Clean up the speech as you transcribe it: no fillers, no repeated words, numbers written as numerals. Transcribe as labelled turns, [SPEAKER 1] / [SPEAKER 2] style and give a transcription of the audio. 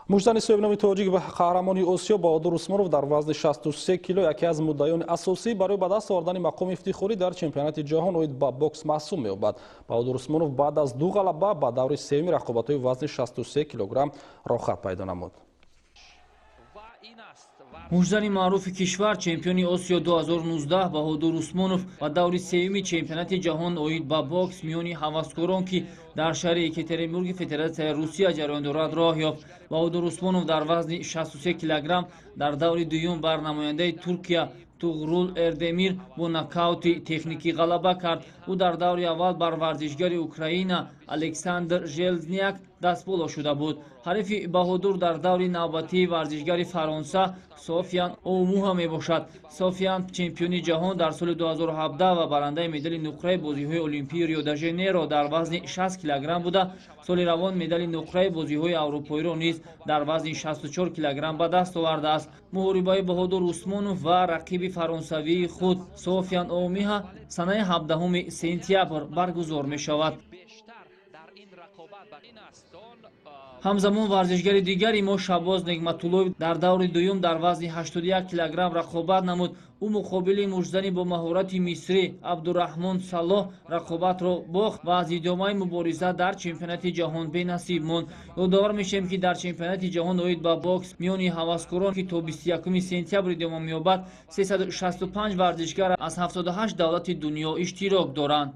[SPEAKER 1] муждани соҳибноми тоҷик ва қаҳрамони осиё Баҳодур Усмонов дар вазни 63 кило яке аз муддаёни асосӣ барои ба даст овардани мақоми ифтихорӣ дар чемпионати ҷаҳон оид ба бокс маҳсуб меёбад. Баҳодур Усмонов баъд аз 2 ғалаба ба даври сеюми рақобатҳои вазни 63 килограмм рохат пайдо намуд.
[SPEAKER 2] муждани маъруфи кишвар, чемпиони Осиё 2019 Баҳодур Усмонов ба даври сеюми чемпионати ҷаҳон оид ба бокс миёни ҳаваскорон, ки дар шаҳри Екатеринбурги Федератсияи Русия ҷараён дорад, роҳ ёфт. Баҳодур Усмонов дар вазни 63 килограмм дар даври дуюм бар намояндаи Туркия Туғрул Эрдемир бо нокаути техникӣ ғалаба кард. ӯ дар даври аввал бар варзишгари Украина Александр Желзняк дастболо шуда буд. ҳарифи Баҳодур дар даври навбатии варзишгари Фаронса Софиян Оумуҳа мебошад. Софиян чемпиони ҷаҳон дар соли 2017 ва барандаи медали нуқраи бозиҳои олимпии Рио де Жанейро дар вазни 60 килограмм буда, соли равон медали нуқраи бозиҳои аврупоиро низ дар вазни 64 килограмм ба даст овардааст. муҳорибаи Баҳодур Усмонов ва рақиби фаронсавии худ Софиян Оумуҳа санаи 17 сентябр баргузор мешавад. ҳамзамон варзишгари дигари мо Шабоз Неъматуллоев дар даври дуюм дар вазни 81 килограмм рақобат намуд. ӯ муқобили муждани бо маҳорати мисрӣ Абдураҳмон Салоҳ рақобатро бохт ва аз идомаи мубориза дар чемпионати ҷаҳон бенасиб монд. ёдовар мешавем, ки дар чемпионати ҷаҳон оид ба бокс миёни ҳаваскорон, ки то 21 сентябр идома меёбад, 365 варзишгар аз 78 давлати дунё иштирок доранд.